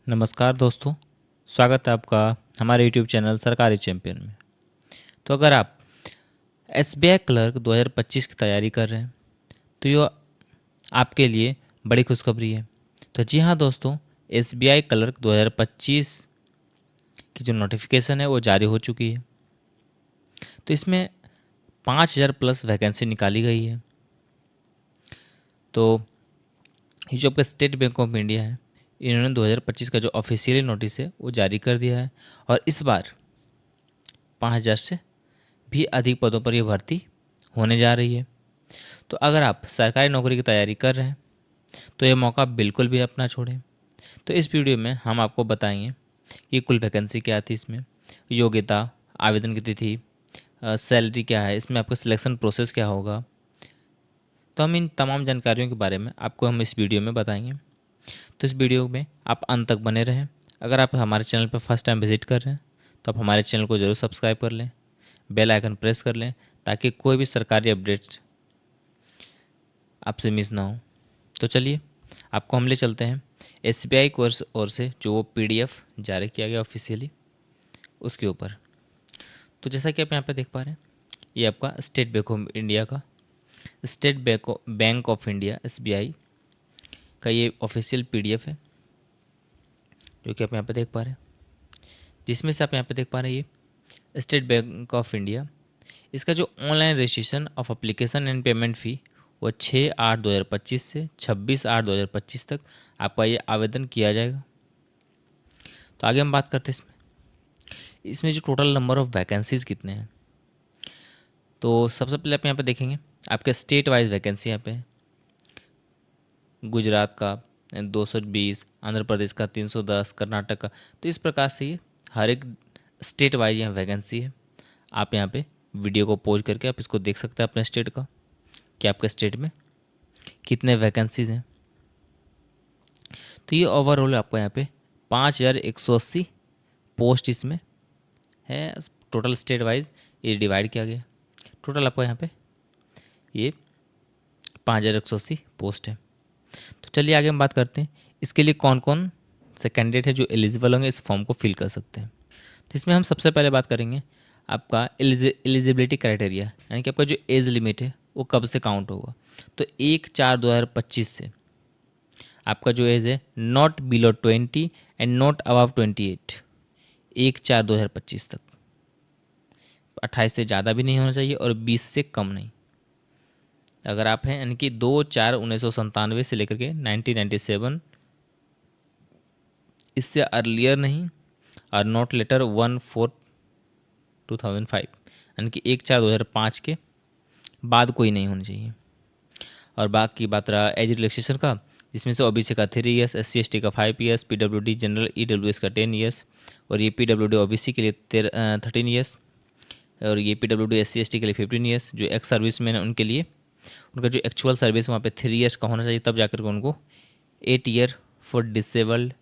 नमस्कार दोस्तों। स्वागत है आपका हमारे यूट्यूब चैनल सरकारी चैंपियन में। तो अगर आप एसबीआई क्लर्क 2025 की तैयारी कर रहे हैं तो ये आपके लिए बड़ी खुशखबरी है। तो जी हाँ दोस्तों, एसबीआई क्लर्क 2025 की जो नोटिफिकेशन है वो जारी हो चुकी है। तो इसमें 5,000 प्लस वैकेंसी निकाली गई है। तो ये जो आपका स्टेट बैंक ऑफ इंडिया है, इन्होंने 2025 का जो ऑफिशियली नोटिस है वो जारी कर दिया है और इस बार 5,000 से भी अधिक पदों पर यह भर्ती होने जा रही है। तो अगर आप सरकारी नौकरी की तैयारी कर रहे हैं तो ये मौका बिल्कुल भी अपना छोड़ें। तो इस वीडियो में हम आपको बताएंगे कि कुल वैकेंसी क्या थी, इसमें योग्यता, आवेदन की तिथि, सैलरी क्या है, इसमें आपका सिलेक्शन प्रोसेस क्या होगा। तो हम इन तमाम जानकारियों के बारे में आपको हम इस वीडियो में बताएंगे। तो इस वीडियो में आप अंत तक बने रहें। अगर आप हमारे चैनल पर फर्स्ट टाइम विजिट कर रहे हैं तो आप हमारे चैनल को ज़रूर सब्सक्राइब कर लें, बेल आइकन प्रेस कर लें ताकि कोई भी सरकारी अपडेट्स आपसे मिस ना हो। तो चलिए आपको हम ले चलते हैं एसबीआई कोर्स ओर से जो वो पीडीएफ जारी किया गया ऑफिशियली उसके ऊपर। तो जैसा कि आप यहाँ पे देख पा रहे हैं, ये आपका स्टेट बैंक ऑफ इंडिया का state bank of India SBI का ये ऑफिशियल पीडीएफ है जो कि आप यहाँ पे देख पा रहे हैं, जिसमें से आप यहाँ पे देख पा रहे हैं ये स्टेट बैंक ऑफ इंडिया, इसका जो online registration of application and payment fee वो 6/8/2025 से 26/8/2025 तक आपका ये आवेदन किया जाएगा। तो आगे हम बात करते हैं इसमें जो टोटल नंबर ऑफ़ वैकेंसीज़ कितने हैं। तो सबसे पहले आप यहाँ पे देखेंगे आपके स्टेट वाइज वैकेंसी यहाँ पे है। गुजरात का 220, आंध्र प्रदेश का 310, कर्नाटक का। तो इस प्रकार से ये हर एक स्टेट वाइज यहाँ वैकेंसी है। आप यहाँ पे वीडियो को पॉज करके आप इसको देख सकते हैं अपने स्टेट का कि आपके स्टेट में कितने वैकेंसीज़ हैं। तो ये ओवरऑल आपको यहाँ पे 5,180 पोस्ट इसमें है। टोटल स्टेट वाइज ये डिवाइड किया गया। टोटल आपको यहाँ पे ये 5,180 पोस्ट है। तो चलिए आगे हम बात करते हैं इसके लिए कौन कौन से कैंडिडेट है जो एलिजिबल होंगे, इस फॉर्म को फिल कर सकते हैं। तो इसमें हम सबसे पहले बात करेंगे आपका एलिजिबिलिटी क्राइटेरिया, यानी कि आपका जो एज लिमिट है वो कब से काउंट होगा। तो 1/4/2025 से आपका जो एज है not below 20 and not above 28, 1/4/2025 तक। 28 से ज़्यादा भी नहीं होना चाहिए और 20 से कम नहीं। अगर आप हैं यानी कि 2/4/1997 से लेकर के 1997, इससे अर्लियर नहीं, और नॉट लेटर 1/4/2005, यानी कि 1/4/2005 के बाद कोई नहीं होनी चाहिए। और बाकी बात रहा एज रिलैक्सेशन का, जिसमें से ओबीसी का 3 ईयर्स, SC/ST का 5 ईयर्स, पीडब्ल्यूडी जनरल EWS का 10 ईयर्स, और ये पीडब्ल्यूडी ओबीसी के लिए 13 ईयर्स, और ये पीडब्ल्यूडी SC/ST के लिए 15 ईयर्स। जो एक्स सर्विस मैन है उनके लिए उनका जो एक्चुअल सर्विस वहाँ पे 3 ईयर्स का होना चाहिए, तब जाकर के उनको 8 ईयर फॉर डिसेबल्ड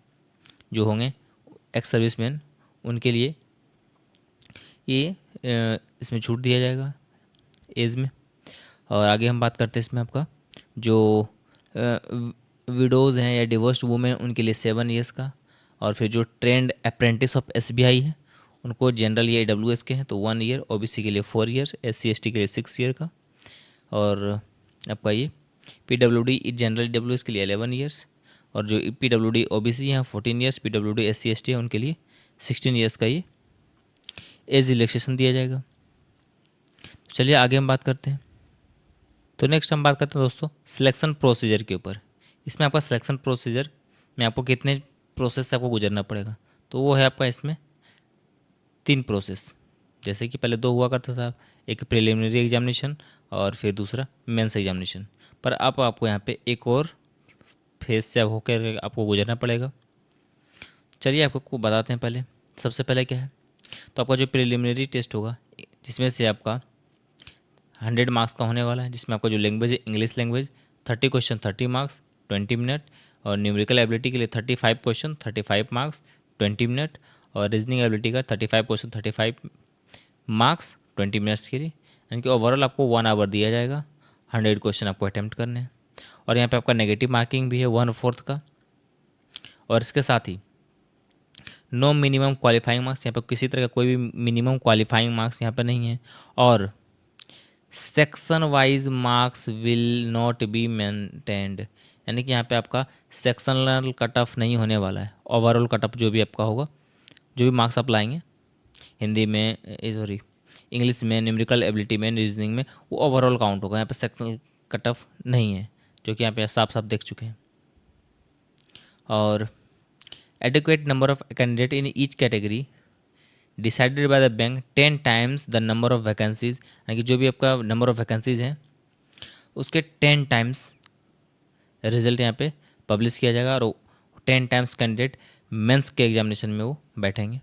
जो होंगे एक्स सर्विस मैन उनके लिए ये इसमें छूट दिया जाएगा एज में। और आगे हम बात करते हैं इसमें आपका जो विडोज़ हैं या डिवोर्स्ड वुमेन उनके लिए 7 ईयर्स का, और फिर जो ट्रेंड अप्रेंटिस ऑफ एसबीआई है उनको जनरल या AWS के हैं तो 1 ईयर, ओबीसी के लिए 4 ईयर्स, SC/ST के लिए 6 ईयर का, और आपका ये पीडब्ल्यूडी जनरल AWS के लिए 11 ईयर्स, और जो पीडब्ल्यूडी ओबीसी हैं 14 ईयर्स, पीडब्ल्यूडी SC/ST है उनके लिए 16 ईयर्स का ये एज रिलैक्सेशन दिया जाएगा। तो चलिए आगे हम बात करते हैं। तो नेक्स्ट हम बात करते हैं दोस्तों सिलेक्शन प्रोसीजर के ऊपर। इसमें आपका सिलेक्शन प्रोसीजर में आपको कितने प्रोसेस से आपको गुजरना पड़ेगा। तो वो है आपका इसमें 3 प्रोसेस, जैसे कि पहले 2 हुआ करता था, एक प्रिलिमिनरी एग्जामिनेशन और फिर दूसरा मेंस एग्जामिनेशन। पर अब आपको यहाँ पे एक और फेज से होकर आपको गुजरना पड़ेगा। चलिए आपको बताते हैं। पहले सबसे पहले क्या है, तो आपका जो प्रिलिमिनरी टेस्ट होगा जिसमें से आपका 100 मार्क्स का होने वाला है, जिसमें आपका जो लैंग्वेज है English language, 30 question 30 marks 20 minute, और न्यूमेरिकल एबिलिटी के लिए 35 क्वेश्चन 35 मार्क्स 20 मिनट, और रीजनिंग एबिलिटी का 35 क्वेश्चन 35 मार्क्स 20 मिनट्स के लिए, यानी कि ओवरऑल आपको 1 आवर दिया जाएगा। 100 क्वेश्चन आपको अटैम्प्ट करने हैं, और यहाँ पे आपका नेगेटिव मार्किंग भी है 1/4 का। और इसके साथ ही नो मिनिमम क्वालिफाइंग मार्क्स, यहाँ पर किसी तरह का कोई भी मिनिमम क्वालिफाइंग मार्क्स यहाँ पर नहीं है। और section wise marks will not be maintained, यानी कि यहाँ पे आपका सेक्शनल कट ऑफ नहीं होने वाला है। ओवरऑल कट ऑफ जो भी आपका होगा, जो भी मार्क्स आप लाएंगे हिंदी में, सॉरी इंग्लिश में, न्यूमेरिकल एबिलिटी में, रीजनिंग में, वो ओवरऑल काउंट होगा। यहाँ पे सेक्शनल कट ऑफ नहीं है, जो कि यहाँ पे साफ साफ देख चुके हैं। और adequate number of candidate in each category decided by the bank 10 times the number of vacancies, यानी कि जो भी आपका नंबर ऑफ वैकेंसीज हैं उसके 10 टाइम्स रिजल्ट यहाँ पे पब्लिश किया जाएगा, और 10 टाइम्स कैंडिडेट मेंस के एग्जामिनेशन में वो बैठेंगे।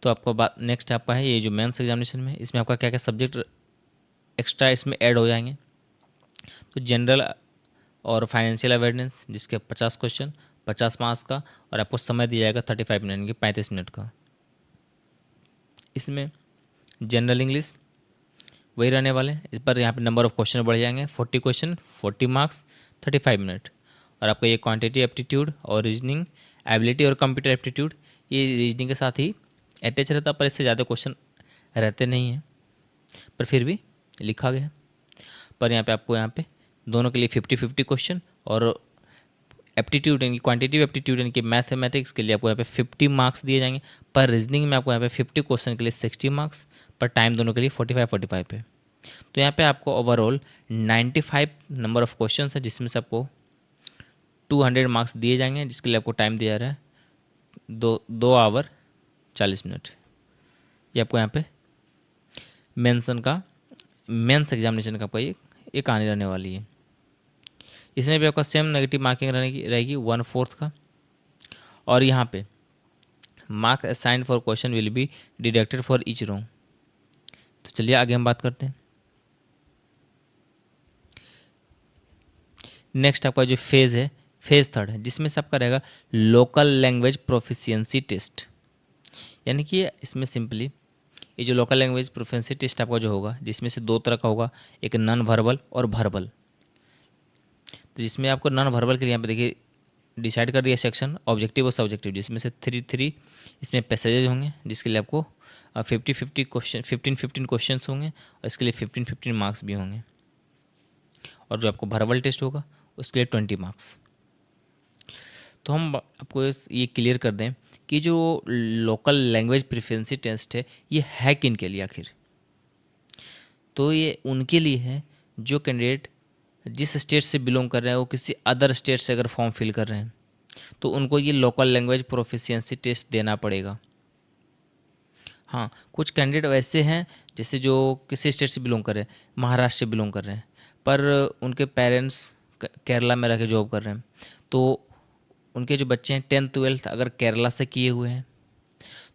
तो आपको बात नेक्स्ट आपका है ये जो मेंस एग्जामिनेशन में, इसमें आपका क्या क्या सब्जेक्ट एक्स्ट्रा इसमें ऐड हो जाएंगे। तो जनरल और फाइनेंशियल अवेयरनेस, जिसके 50 क्वेश्चन 50 मार्क्स का, और आपको समय दिया जाएगा 35 मिनट की, 35 मिनट का। इसमें जनरल इंग्लिश वही रहने वाले हैं, इस पर यहाँ पे नंबर ऑफ क्वेश्चन बढ़ जाएंगे, 40 क्वेश्चन 40 मार्क्स 35 मिनट। और आपका ये क्वांटिटी एप्टीट्यूड और रीजनिंग एबिलिटी और कंप्यूटर एप्टीट्यूड, ये रीजनिंग के साथ ही अटैच रहता, पर इससे ज़्यादा क्वेश्चन रहते नहीं हैं, पर फिर भी लिखा गया है। पर यहाँ पे आपको यहाँ पे दोनों के लिए 50-50 क्वेश्चन, और एप्टीट्यूड यानी क्वांटिटिव एप्टीट्यूड यानी कि मैथमेटिक्स के लिए आपको यहाँ पे 50 मार्क्स दिए जाएंगे। पर रीजनिंग में आपको यहाँ पे 50 क्वेश्चन के लिए 60 मार्क्स, पर टाइम दोनों के लिए 45-45 पे। तो यहाँ पे आपको ओवरऑल 95 नंबर ऑफ क्वेश्चन है, जिसमें से आपको 200 मार्क्स दिए जाएंगे, जिसके लिए आपको टाइम दिया जा रहा है 2 आवर 40 मिनट। ये आपको यहाँ पे मेंशन का मेंस एग्जामिनेशन का आपका ये कहानी रहने वाली है। इसमें भी आपका सेम नेगेटिव मार्किंग रहेगी 1/4 का, और यहाँ पे mark assigned for question will be deducted for each row. तो चलिए आगे हम बात करते हैं। नेक्स्ट आपका जो फेज़ है, फेज़ 3 है, जिसमें से आपका रहेगा लोकल लैंग्वेज प्रोफिशिएंसी टेस्ट। यानी कि इसमें सिंपली ये जो लोकल लैंग्वेज प्रोफिशिएंसी टेस्ट आपका जो होगा, जिसमें से 2 तरह का होगा, एक नॉन वर्बल और वर्बल। तो जिसमें आपको नॉन वर्बल के लिए यहाँ पे देखिए डिसाइड कर दिया सेक्शन ऑब्जेक्टिव और सब्जेक्टिव, जिसमें से 3 इसमें पैसेजेज होंगे, जिसके लिए आपको 50-50 क्वेश्चन 15-15 क्वेश्चन होंगे, और इसके लिए 15-15 मार्क्स भी होंगे। और जो आपको वर्बल टेस्ट होगा उसके लिए 20 मार्क्स। तो हम आपको ये क्लियर कर दें कि जो लोकल लैंग्वेज प्रेफरेंसी टेस्ट है ये है किन के लिए आखिर। तो ये उनके लिए है जो कैंडिडेट जिस स्टेट से बिलोंग कर रहे हैं, वो किसी अदर स्टेट से अगर फॉर्म फिल कर रहे हैं तो उनको ये लोकल लैंग्वेज प्रोफिशिएंसी टेस्ट देना पड़ेगा। हाँ, कुछ कैंडिडेट वैसे हैं जैसे जो किसी स्टेट से बिलोंग कर रहे हैं, महाराष्ट्र से बिलोंग कर रहे हैं, पर उनके पेरेंट्स केरला में रह के जॉब कर रहे हैं, तो उनके जो बच्चे हैं 10th-12th अगर केरला से किए हुए हैं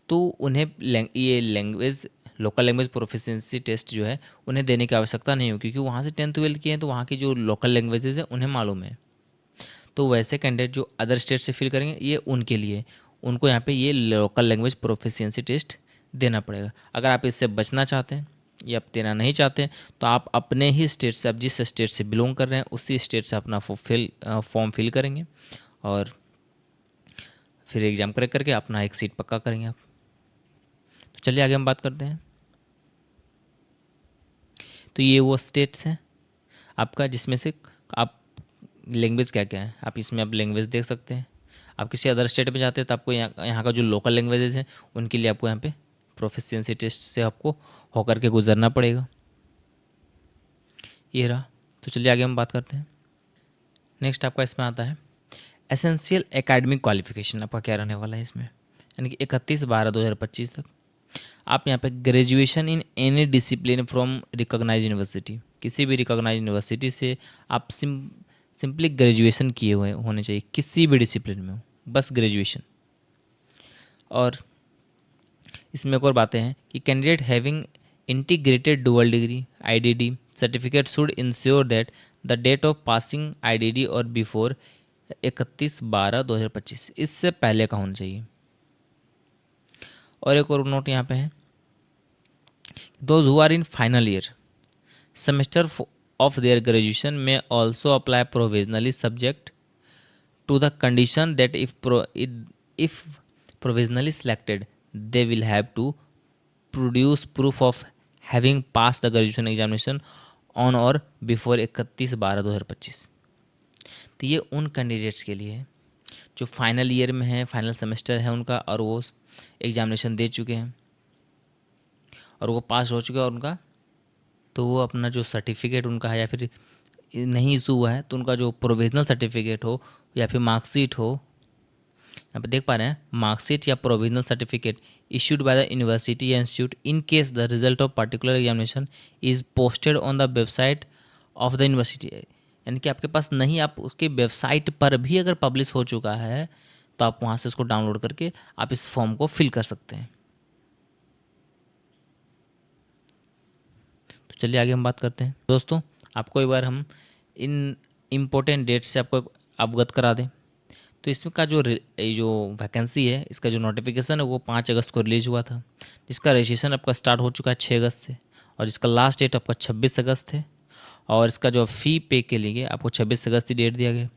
तो उन्हें ये language local language proficiency test जो है उन्हें देने की आवश्यकता नहीं हो, क्योंकि वहाँ से 10th-12th किए हैं तो वहाँ की जो लोकल लैंग्वेजेज हैं उन्हें मालूम है। तो वैसे कैंडिडेट जो अदर स्टेट से फिल करेंगे ये उनके लिए, उनको यहाँ पे ये लोकल लैंग्वेज प्रोफिशिएंसी टेस्ट देना पड़ेगा। अगर आप इससे बचना चाहते हैं या आप देना नहीं चाहते हैं तो आप अपने ही स्टेट से, आप जिस स्टेट से बिलोंग कर रहे हैं उसी स्टेट से अपना फॉर्म फिल करेंगे, और फिर एग्ज़ाम क्रैक करके अपना एक सीट पक्का करेंगे आप। तो चलिए आगे हम बात करते हैं। तो ये वो स्टेट्स हैं आपका, जिसमें से आप लैंग्वेज क्या क्या है आप इसमें आप लैंग्वेज देख सकते हैं। आप किसी अदर स्टेट में जाते हैं तो आपको यहाँ का जो लोकल लैंग्वेजेस हैं उनके लिए आपको यहाँ पे प्रोफिशिएंसी टेस्ट से आपको होकर के गुजरना पड़ेगा। ये रहा। तो चलिए आगे हम बात करते हैं। नेक्स्ट आपका इसमें आता है एसेंशियल एकेडमिक क्वालिफिकेशन, आपका क्या रहने वाला है इसमें, यानी कि 31/12/2025 तक आप यहाँ पे graduation in any discipline from recognise university, किसी भी रिकॉग्नाइज यूनिवर्सिटी से आप सिंपली ग्रेजुएशन किए हुए होने चाहिए, किसी भी डिसिप्लिन में हो, बस ग्रेजुएशन। और इसमें एक और बातें हैं कि candidate having integrated dual degree IDD certificate should ensure that the date of passing IDD और बिफोर 31/12/2025, इससे पहले का होना चाहिए। और एक और नोट यहाँ पे है, those who are in final year semester of their graduation may also apply provisionally subject to the condition that if provisionally selected they will have to produce proof of having pass the graduation examination on और before 31/12/2025। तो ये उन candidates के लिए है जो final year में है, फाइनल सेमेस्टर है उनका, और वो एग्जामिनेशन दे चुके हैं और वो पास हो चुके हैं, और उनका तो वो अपना जो सर्टिफिकेट उनका है या फिर नहीं इशू हुआ है तो उनका जो प्रोविजनल सर्टिफिकेट हो या फिर मार्कशीट हो, यहाँ पे देख पा रहे हैं मार्कशीट या provisional certificate issued by the university या institute in case the result of particular examination is posted on the website of the university. यानी कि आपके पास नहीं, आप उसके वेबसाइट पर भी अगर पब्लिश हो चुका है तो आप वहाँ से उसको डाउनलोड करके आप इस फॉर्म को फिल कर सकते हैं। तो चलिए आगे हम बात करते हैं। दोस्तों आपको एक बार हम इन इम्पोर्टेंट डेट्स से आपको अवगत करा दें। तो इसमें का जो वैकेंसी है, इसका जो नोटिफिकेशन है वो 5 अगस्त को रिलीज हुआ था, जिसका रजिस्ट्रेशन आपका स्टार्ट हो चुका है 6 अगस्त से, और इसका लास्ट डेट आपका 26 अगस्त है, और इसका जो फ़ी पे के लिए आपको 26 अगस्त की डेट दिया गया।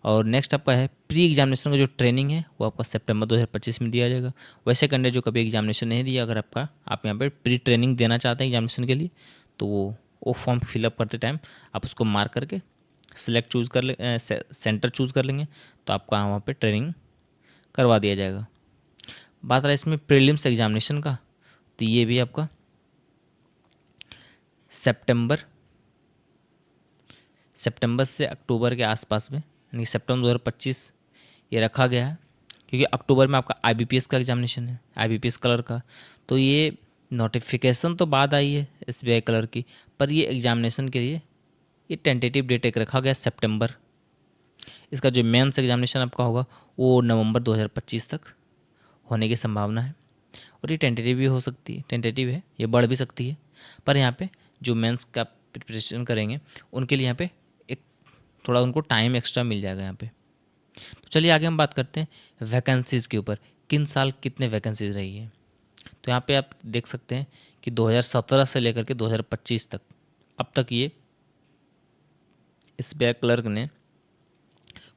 और नेक्स्ट आपका है प्री एग्जामिनेशन का जो ट्रेनिंग है वो आपका सितंबर 2025 में दिया जाएगा। वैसे कैंडिडेट जो कभी एग्जामिनेशन नहीं दिया, अगर आप यहाँ पर प्री ट्रेनिंग देना चाहते हैं एग्जामिनेशन के लिए, तो वो फॉर्म फिलअप करते टाइम आप उसको मार्क करके सेलेक्ट चूज़ कर ले, सेंटर चूज़ कर लेंगे तो आपका वहाँ पे ट्रेनिंग करवा दिया जाएगा। बात रहा इसमें प्रीलिम्स एग्जामिनेशन का, तो ये भी आपका सितंबर से अक्टूबर के आसपास में, यानी सितंबर 2025 ये रखा गया है, क्योंकि अक्टूबर में आपका IBPS का एग्जामिनेशन है, IBPS कलर का। तो ये नोटिफिकेशन तो बाद आई है SBI कलर की, पर ये एग्जामिनेशन के लिए ये टेंटेटिव डेट एक रखा गया सितंबर। इसका जो मेंस एग्जामिनेशन आपका होगा वो नवंबर 2025 तक होने की संभावना है, और ये टेंटेटिव भी हो सकती है, टेंटेटिव है, ये बढ़ भी सकती है, पर यहाँ पे जो मेंस का प्रिपरेशन करेंगे उनके लिए यहाँ पे एक थोड़ा उनको टाइम एक्स्ट्रा मिल जाएगा यहाँ पे। तो चलिए आगे हम बात करते हैं वैकेंसीज़ के ऊपर, किन साल कितने वैकेंसीज रही है। तो यहाँ पे आप देख सकते हैं कि 2017 से लेकर के 2025 तक अब तक ये SBI क्लर्क ने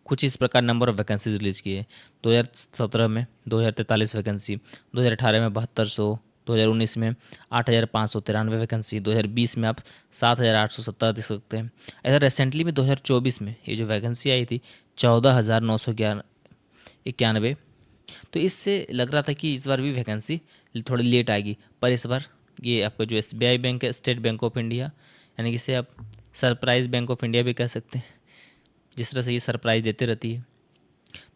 कुछ इस प्रकार नंबर ऑफ वैकेंसीज रिलीज़ किए हैं। 2017 में 2043 वैकेंसी, 2018 में 7200, 2019 में 8593 वैकेंसी, 2020 में आप 7817 देख सकते हैं। ऐसा रिसेंटली में 2024 में ये जो वैकेंसी आई थी 14,991, तो इससे लग रहा था कि इस बार भी वैकेंसी थोड़ी लेट आएगी, पर इस बार ये आपका जो SBI बैंक है, स्टेट बैंक ऑफ इंडिया, यानी कि इसे आप सरप्राइज़ बैंक ऑफ इंडिया भी कह सकते हैं, जिस तरह से ये सरप्राइज़ देते रहती है।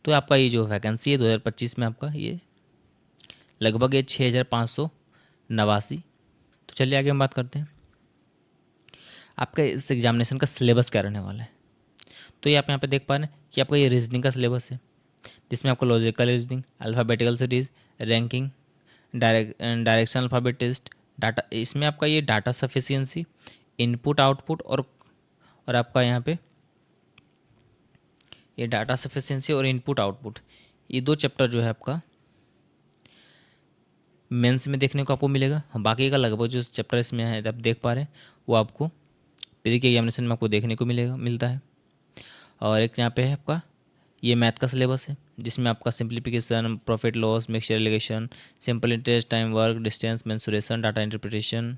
तो आपका ये जो वैकेंसी है 2025 में आपका ये लगभग ये 6589। तो चलिए आगे हम बात करते हैं आपका इस एग्जामिनेशन का सिलेबस क्या रहने वाला है। तो ये आप यहाँ पे देख पा रहे हैं कि आपका ये रीजनिंग का सिलेबस है, जिसमें आपको logical reasoning, alphabetical series, ranking, direction alphabet test, data, इसमें आपका ये डाटा सफिशिएंसी, इनपुट आउटपुट, और आपका यहाँ पे ये डाटा सफिशिएंसी और इनपुट आउटपुट, ये 2 चैप्टर जो है आपका मेंस में देखने को आपको मिलेगा। बाकी का लगभग जो चैप्टर इसमें है आप देख पा रहे हैं वो आपको प्री के एग्जामिनेशन में आपको देखने को मिलता है। और एक यहाँ पे है आपका ये मैथ का सिलेबस है, जिसमें आपका simplification, profit loss, mixture relation, simple interest, time work, distance mensuration, data interpretation,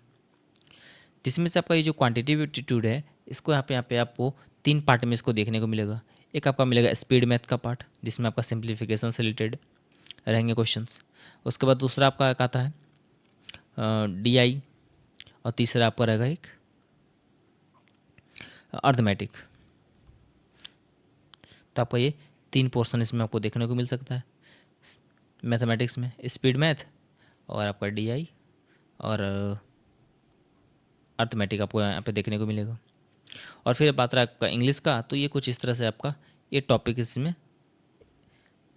जिसमें से आपका ये जो क्वांटिटेटिव एप्टीट्यूड है इसको यहाँ पे आपको 3 पार्ट में इसको देखने को मिलेगा। एक आपका मिलेगा स्पीड मैथ का पार्ट, जिसमें आपका सिंप्लीफिकेशन से रिलेटेड रहेंगे क्वेश्चंस। उसके बाद दूसरा आपका एक आता है DI, और तीसरा आपका रहेगा एक अर्थमेटिक। तो आपका ये 3 पोर्शन इसमें आपको देखने को मिल सकता है मैथमेटिक्स में, स्पीड मैथ और आपका DI और अर्थमेटिक आपको यहाँ पे देखने को मिलेगा। और फिर बात रहा आपका इंग्लिश का, तो ये कुछ इस तरह से आपका ये टॉपिक इसमें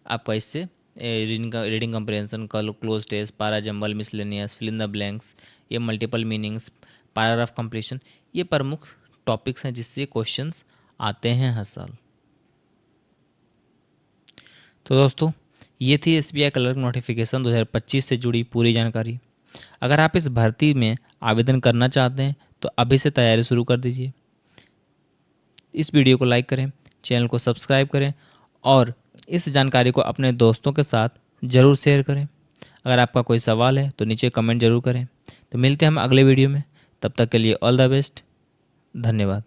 आपका इससे reading comprehension, cloze test, para jumble, miscellaneous, fill in the blanks, ये मल्टीपल मीनिंग्स, पैराग्राफ कंप्लीशन, ये प्रमुख टॉपिक्स हैं जिससे क्वेश्चंस आते हैं हर साल। तो दोस्तों ये थी SBI क्लर्क नोटिफिकेशन 2025 से जुड़ी पूरी जानकारी। अगर आप इस भर्ती में आवेदन करना चाहते हैं तो अभी से तैयारी शुरू कर दीजिए। इस वीडियो को लाइक करें, चैनल को सब्सक्राइब करें और इस जानकारी को अपने दोस्तों के साथ ज़रूर शेयर करें। अगर आपका कोई सवाल है तो नीचे कमेंट ज़रूर करें। तो मिलते हैं हम अगले वीडियो में, तब तक के लिए ऑल द बेस्ट, धन्यवाद।